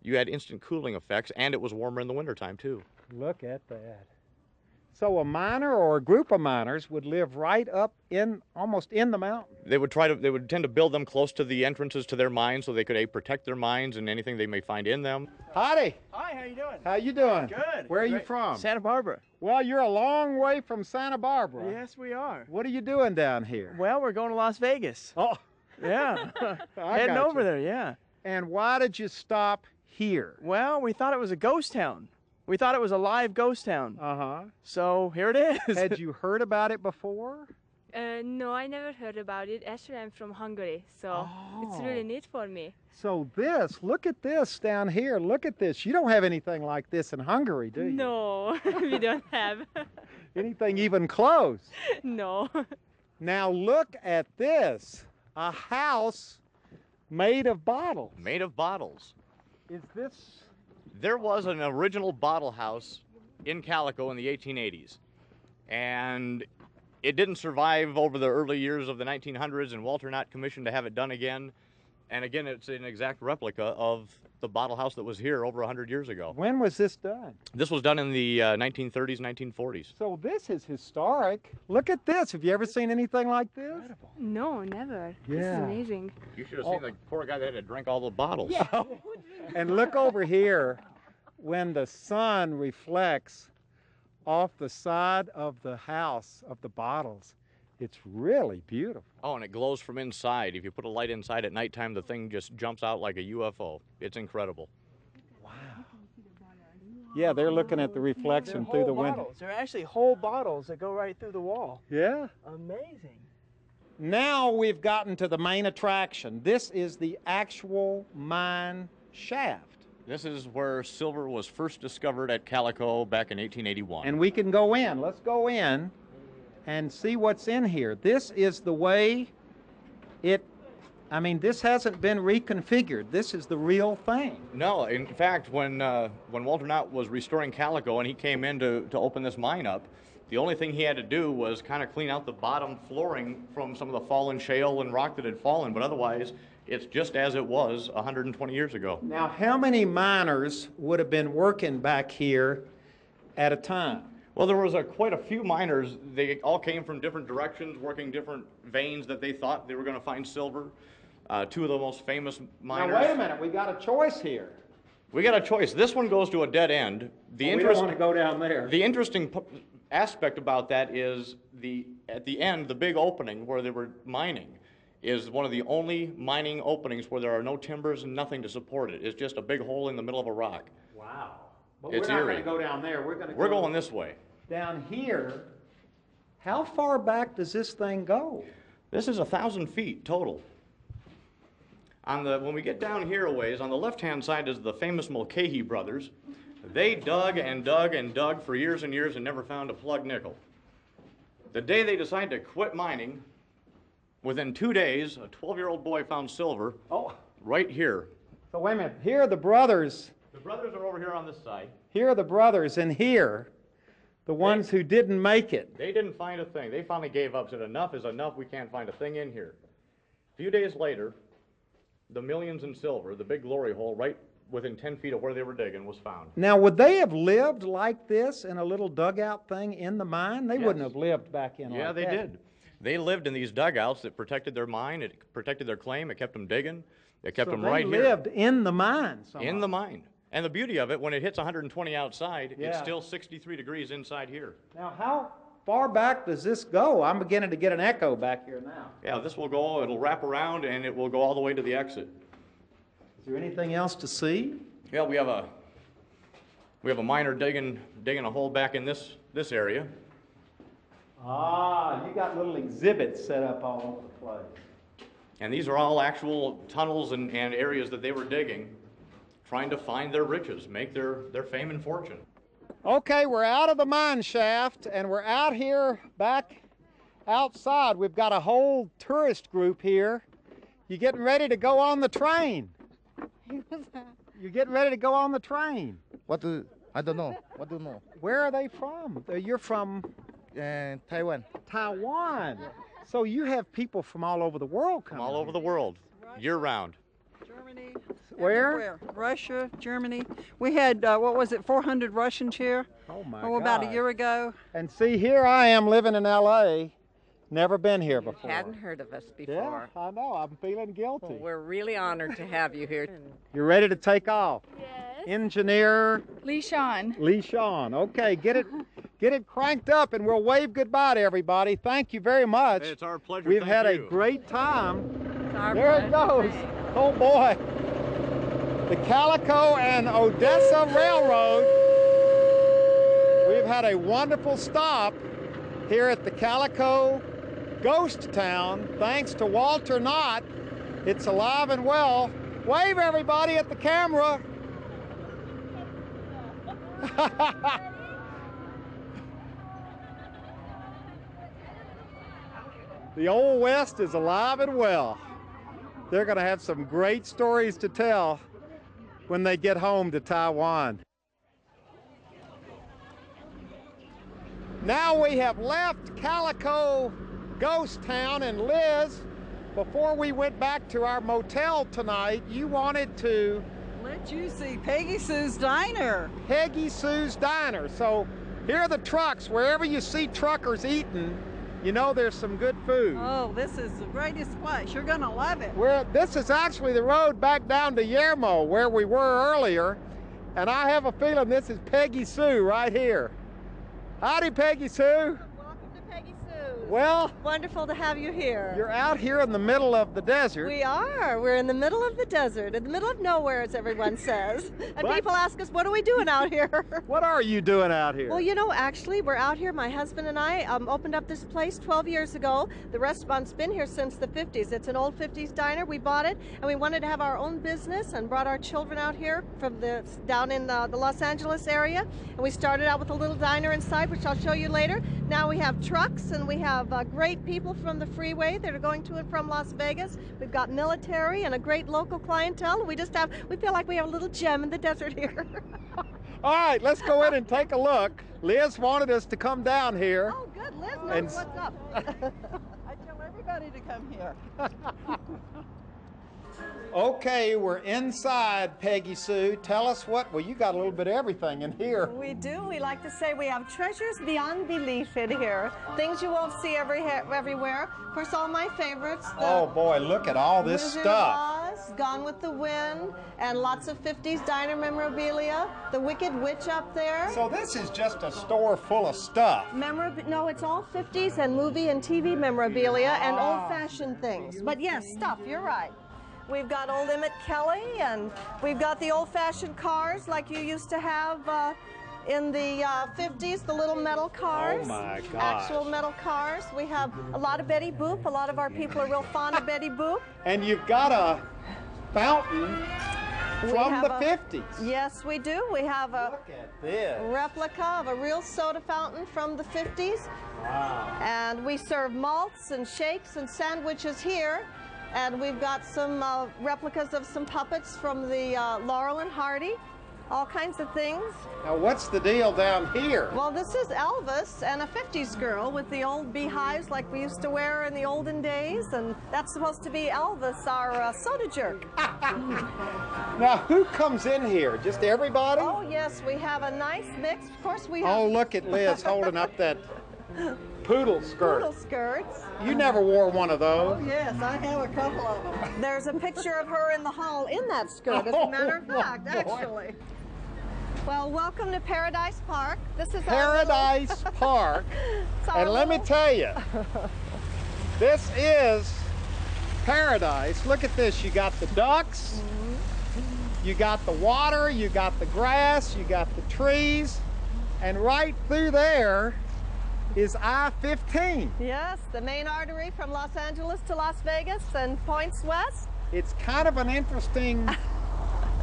you had instant cooling effects, and it was warmer in the wintertime too. Look at that. So a miner or a group of miners would live right up in, almost in the mountain. They would tend to build them close to the entrances to their mines so they could protect their mines and anything they may find in them. Howdy. Hi, how you doing? How you doing? Good. Where are you from? Santa Barbara. Well, you're a long way from Santa Barbara. Yes, we are. What are you doing down here? Well, we're going to Las Vegas. Oh. Yeah. I Heading got over you. there, yeah. And why did you stop here? Well, we thought it was a ghost town. We thought it was a live ghost town. Uh-huh. So here it is. Had you heard about it before? No, I never heard about it. Actually, I'm from Hungary, so it's really neat for me. So this, look at this down here. Look at this. You don't have anything like this in Hungary, do you? No, we don't have. Anything even close? No. Now look at this. A house made of bottles. Made of bottles. Is this... There was an original bottle house in Calico in the 1880s, and it didn't survive over the early years of the 1900s, and Walter Knott commissioned to have it done again. And again, it's an exact replica of the bottle house that was here over 100 years ago. When was this done? This was done in the 1930s, 1940s. So this is historic. Look at this. Have you ever seen anything like this? Incredible. No, never. This is Yeah. amazing. You should have seen the poor guy that had to drink all the bottles. Yeah. And look over here. When the sun reflects off the side of the house of the bottles, it's really beautiful. Oh, and it glows from inside. If you put a light inside at nighttime, the thing just jumps out like a UFO. It's incredible. Yeah, they're looking at the reflection They're through the whole window. bottles. They're actually whole bottles that go right through the wall. Yeah. Amazing. Now we've gotten to the main attraction. This is the actual mine shaft. This is where silver was first discovered at Calico back in 1881. And we can go in. Let's go in and see what's in here. This is the way this hasn't been reconfigured. This is the real thing. No, in fact, when Walter Knott was restoring Calico and he came in to open this mine up, the only thing he had to do was kind of clean out the bottom flooring from some of the fallen shale and rock that had fallen, but otherwise, it's just as it was 120 years ago. Now, how many miners would have been working back here at a time? Well, there was quite a few miners. They all came from different directions, working different veins that they thought they were going to find silver. Two of the most famous miners. Now, wait a minute. We got a choice here. We got a choice. This one goes to a dead end. We don't want to go down there. The interesting aspect about that is at the end, the big opening where they were mining is one of the only mining openings where there are no timbers and nothing to support it. It's just a big hole in the middle of a rock. Wow. But It's we're not eerie. going to go down there. We're going this way. Down here. How far back does this thing go? This is 1,000 feet total. When we get down here a ways, on the left-hand side is the famous Mulcahy brothers. They dug and dug and dug for years and years and never found a plug nickel. The day they decided to quit mining, within 2 days, a 12-year-old boy found silver right here. So wait a minute. Here are the brothers. The brothers are over here on this side. Here are the brothers, and here, the ones who didn't make it. They didn't find a thing. They finally gave up, said enough is enough, we can't find a thing in here. A few days later, the millions in silver, the big glory hole right within 10 feet of where they were digging, was found. Now, would they have lived like this in a little dugout thing in the mine? They Yes. wouldn't have lived back in Yeah, like they that. did. They lived in these dugouts that protected their mine, it protected their claim, it kept them digging, it kept them right they here. lived in the mine. In the mine. And the beauty of it, when it hits 120 outside, it's Yeah. still 63 degrees inside here. Now, how far back does this go? I'm beginning to get an echo back here now. Yeah, this will go, it'll wrap around, and it will go all the way to the exit. Is there anything else to see? Yeah, we have a miner digging a hole back in this area. Ah, you got little exhibits set up all over the place. And these are all actual tunnels and areas that they were digging, trying to find their riches, make their fame and fortune. Okay, we're out of the mine shaft and we're out here back outside. We've got a whole tourist group here. You getting ready to go on the train? You're getting ready to go on the train. I don't know. What do you know? Where are they from? You're from? Taiwan. Taiwan. So you have people from all over the world coming. From all over the world, year round. Germany. Where? Everywhere. Russia, Germany. We had, what was it, 400 Russians here? Oh my God. About a year ago. And see, here I am living in L.A., never been here before. Hadn't heard of us before. Yeah, I know. I'm feeling guilty. Well, we're really honored to have you here. You're ready to take off? Yes. Engineer? Lee Sean. Lee Sean. Okay, get it cranked up and we'll wave goodbye to everybody. Thank you very much. Hey, it's our pleasure. We've Thank had you. a great time. There it goes. Oh boy. The Calico and Odessa Railroad. We've had a wonderful stop here at the Calico Ghost Town. Thanks to Walter Knott. It's alive and well. Wave everybody at the camera. The Old West is alive and well. They're going to have some great stories to tell when they get home to Taiwan. Now we have left Calico Ghost Town, and Liz, before we went back to our motel tonight, you wanted to let you see Peggy Sue's Diner. Peggy Sue's Diner. So here are the trucks. Wherever you see truckers eating, you know there's some good food. Oh, this is the greatest place. You're gonna love it. This is actually the road back down to Yermo, where we were earlier, and I have a feeling this is Peggy Sue right here. Howdy, Peggy Sue. Welcome to Peggy Sue. Well, wonderful to have you here. You're out here in the middle of the desert. We are. We're in the middle of the desert, in the middle of nowhere, as everyone says. And people ask us, what are we doing out here? What are you doing out here? Well, you know, actually, we're out here. My husband and I opened up this place 12 years ago. The restaurant's been here since the 50s. It's an old 50s diner. We bought it, and we wanted to have our own business and brought our children out here from down in the Los Angeles area. And we started out with a little diner inside, which I'll show you later. Now we have trucks, and we have great people from the freeway that are going to and from Las Vegas. We've got military and a great local clientele. And we feel like we have a little gem in the desert here. All right, let's go in and take a look. Liz wanted us to come down here. Oh, good. Liz knows what's up. I tell everybody to come here. Okay, we're inside, Peggy Sue. Tell us well, you got a little bit of everything in here. We do. We like to say we have treasures beyond belief in here. Things you won't see everywhere. Of course, all my favorites. Oh boy, look at all this Wizard stuff. of Oz, Gone with the Wind, and lots of 50s diner memorabilia. The Wicked Witch up there. So this is just a store full of stuff. No, it's all 50s and movie and TV memorabilia and old-fashioned things. But yes, stuff, you're right. We've got old Emmett Kelly, and we've got the old-fashioned cars like you used to have in the 50s, the little metal cars. Oh my gosh. Actual metal cars. We have a lot of Betty Boop. A lot of our people are real fond of Betty Boop. And you've got a fountain from the 50s. Yes, we do. We have a Look at this. replica of a real soda fountain from the 50s. Wow. And we serve malts and shakes and sandwiches here. And we've got some replicas of some puppets from the Laurel and Hardy, all kinds of things. Now, what's the deal down here? Well, this is Elvis and a 50s girl with the old beehives like we used to wear in the olden days, and that's supposed to be Elvis, our soda jerk. Now, who comes in here? Just everybody? Oh, yes, we have a nice mix. Of course, we have... Oh, look at Liz holding up that poodle skirt. Poodle skirts. You never wore one of those. Oh, yes, I have a couple of them. There's a picture of her in the hall in that skirt, as a matter of fact, actually. Well, welcome to Paradise Park. This is Paradise Park. And let me tell you, this is paradise. Look at this. You got the ducks, you got the water, you got the grass, you got the trees, and right through there, is I-15. Yes, the main artery from Los Angeles to Las Vegas and points west. It's kind of an interesting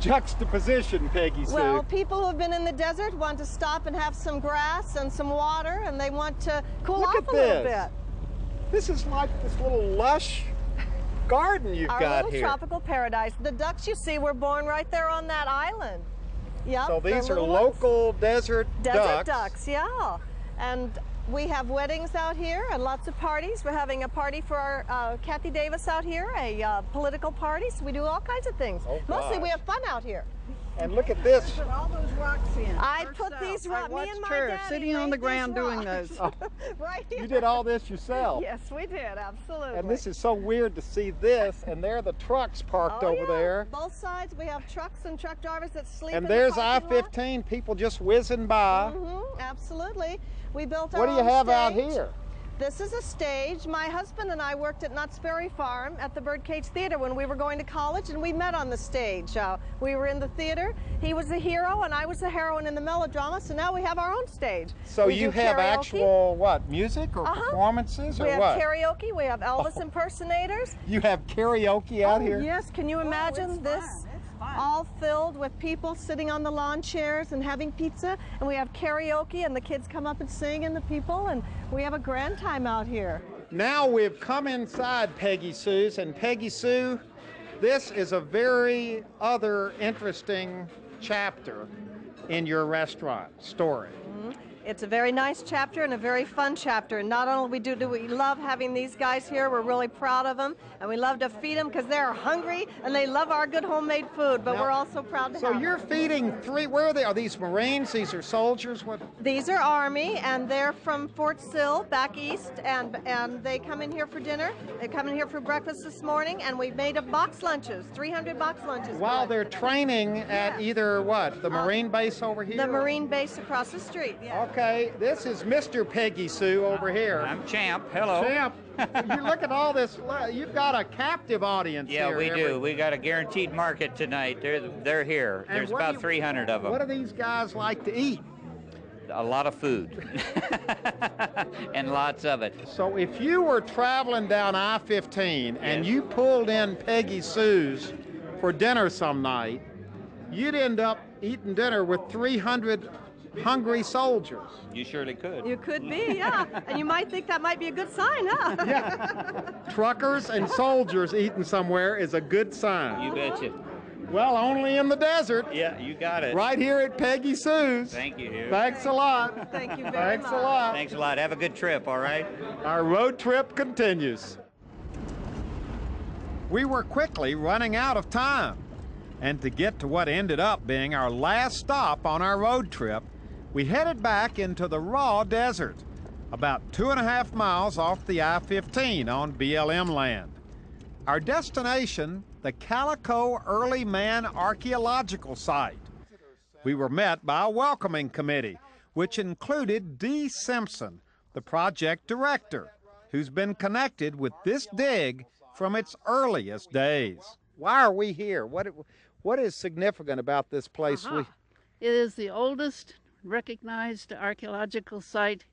juxtaposition, Peggy Sue. Well, people who have been in the desert want to stop and have some grass and some water, and they want to cool off a little bit. This is like this little lush garden you've got here. Our little tropical paradise. The ducks you see were born right there on that island. Yep, so these are local desert ducks. Desert ducks, yeah. And we have weddings out here and lots of parties. We're having a party for our Kathy Davis out here, a political party. So we do all kinds of things. Oh, mostly we have fun out here. And look at this. Put all those rocks in. I put these rocks. Me and my daddy sitting on the ground doing those. Right here. You did all this yourself. Yes, we did. Absolutely. And this is so weird to see this, and there are the trucks parked over there. Both sides, we have trucks and truck drivers that sleep. And in there's the parking lot. I-15, people just whizzing by. Absolutely. We built our What do you own have out stage. here? This is a stage. My husband and I worked at Knott's Berry Farm at the Birdcage Theater when we were going to college, and we met on the stage. We were in the theater. He was the hero, and I was the heroine in the melodrama, so now we have our own stage. So you have actual, what, music or performances or what? We have karaoke. We have Elvis impersonators. You have karaoke out here? Yes. Can you imagine this? All filled with people sitting on the lawn chairs and having pizza, and we have karaoke, and the kids come up and sing, and the people, and we have a grand time out here. Now we've come inside Peggy Sue's, and Peggy Sue, this is a very other interesting chapter in your restaurant story. It's a very nice chapter and a very fun chapter. And not only do we love having these guys here, we're really proud of them, and we love to feed them because they're hungry and they love our good homemade food, but we're also proud to have them. So you're feeding where are they? Are these Marines? These are soldiers? What? These are Army, and they're from Fort Sill back east, and they come in here for dinner. They come in here for breakfast this morning, and we made up box lunches, 300 box lunches. While they're training at either what? The Marine base over here? The Marine base across the street, yeah. Okay, this is Mr. Peggy Sue over here. I'm Champ. Hello. Champ, you look at all this. You've got a captive audience here. Yeah, we do. We got a guaranteed market tonight. They're here. And There's about 300 of them. What do these guys like to eat? A lot of food. And lots of it. So if you were traveling down I-15 and you pulled in Peggy Sue's for dinner some night, you'd end up eating dinner with 300 hungry soldiers. You surely could. You could be, yeah. And you might think that might be a good sign, huh? Yeah. Truckers and soldiers eating somewhere is a good sign. You betcha. Well, only in the desert. Yeah, you got it. Right here at Peggy Sue's. Thank you. Thanks a lot. Thank you very Thanks much. a lot. Thanks a lot. Have a good trip, all right? Our road trip continues. We were quickly running out of time. And to get to what ended up being our last stop on our road trip, we headed back into the raw desert, about 2.5 miles off the I-15 on BLM land. Our destination, the Calico Early Man Archaeological Site. We were met by a welcoming committee, which included Dee Simpson, the project director, who's been connected with this dig from its earliest days. Why are we here? What is significant about this place? It is the oldest recognized archaeological site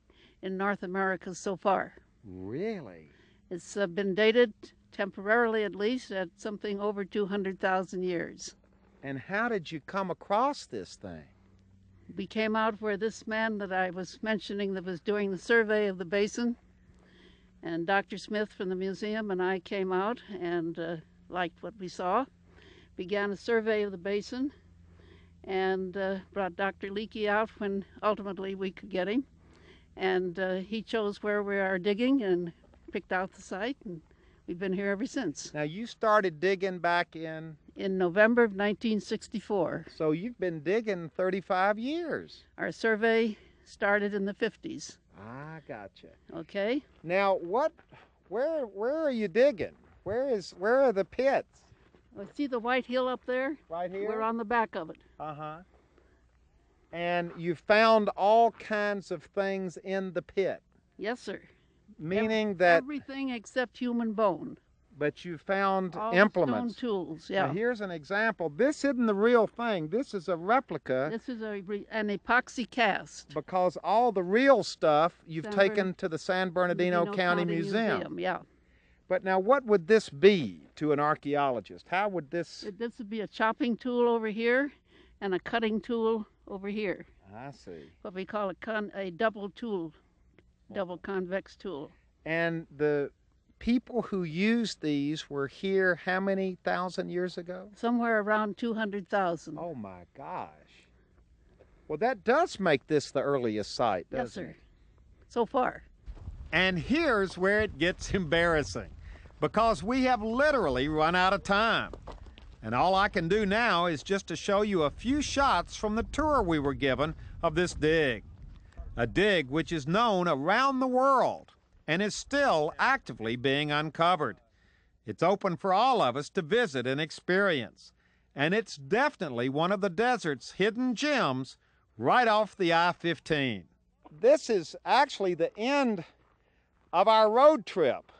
in North America so far. Really? It's been dated, temporarily at least, at something over 200,000 years. And how did you come across this thing? We came out where this man that I was mentioning that was doing the survey of the basin, and Dr. Smith from the museum and I came out and liked what we saw, began a survey of the basin, and brought Dr. Leakey out when ultimately we could get him. And he chose where we are digging and picked out the site, and we've been here ever since. Now you started digging back in November of 1964. So you've been digging 35 years. Our survey started in the 50s. I gotcha. Okay. Now where are you digging? Where are the pits? Well, see the white hill up there? Right here? We're on the back of it. Uh-huh. And you found all kinds of things in the pit? Yes, sir. Meaning that... Everything except human bone. but you found All implements. stone tools, yeah. Now, here's an example. This isn't the real thing. This is a replica. This is an epoxy cast. Because all the real stuff you've San taken to the San Bernardino County Museum. Yeah. But now, what would this be to an archaeologist? How would this... This would be a chopping tool over here and a cutting tool over here. I see. What we call a double tool, double convex tool. And the people who used these were here how many thousand years ago? Somewhere around 200,000. Oh my gosh. Well, that does make this the earliest site, doesn't Yes, sir. it? So far. And here's where it gets embarrassing, because we have literally run out of time. And all I can do now is just to show you a few shots from the tour we were given of this dig. A dig which is known around the world and is still actively being uncovered. It's open for all of us to visit and experience. And it's definitely one of the desert's hidden gems right off the I-15. This is actually the end of our road trip.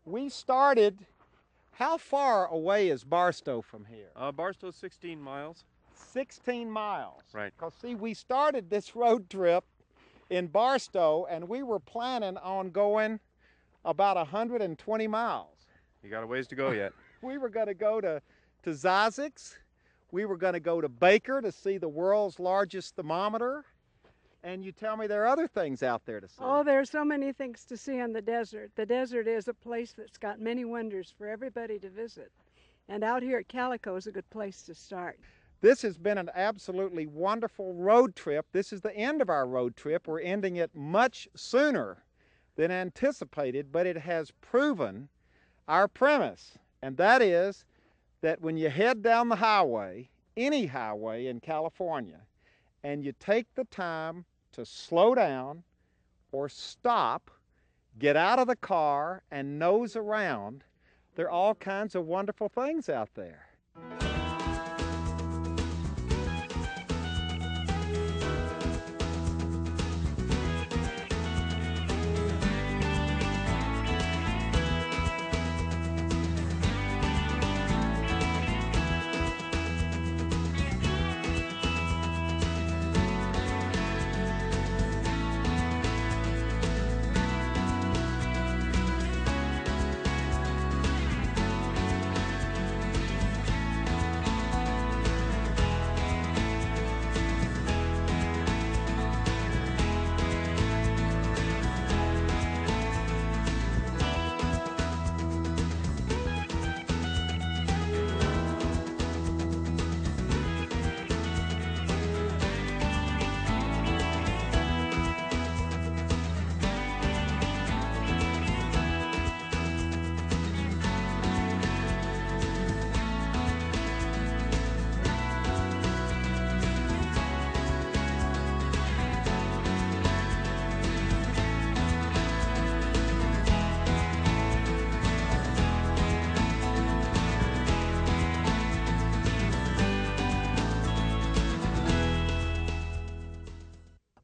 We started, how far away is Barstow from here? Barstow's 16 miles. 16 miles. Right. Because see, we started this road trip in Barstow and we were planning on going about 120 miles. You got a ways to go yet. We were going to go to Zazek's. We were going to go to Baker to see the world's largest thermometer. And you tell me there are other things out there to see. Oh, there are so many things to see in the desert. The desert is a place that's got many wonders for everybody to visit. And out here at Calico is a good place to start. This has been an absolutely wonderful road trip. This is the end of our road trip. We're ending it much sooner than anticipated, but it has proven our premise. And that is that when you head down the highway, any highway in California, and you take the time to slow down or stop, get out of the car and nose around, there are all kinds of wonderful things out there.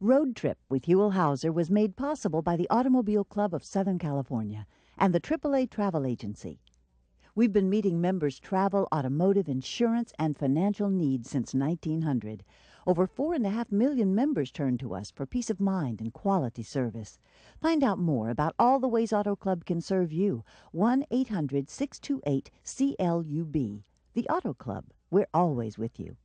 Road Trip with Huell Hauser was made possible by the Automobile Club of Southern California and the AAA Travel Agency. We've been meeting members' travel, automotive, insurance, and financial needs since 1900. Over 4.5 million members turn to us for peace of mind and quality service. Find out more about all the ways Auto Club can serve you. 1-800-628-CLUB. The Auto Club. We're always with you.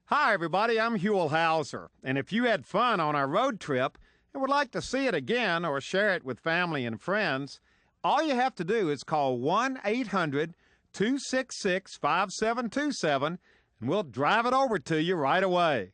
Hi, everybody. I'm Huell Hauser. And if you had fun on our road trip and would like to see it again or share it with family and friends, all you have to do is call 1-800-266-5727, and we'll drive it over to you right away.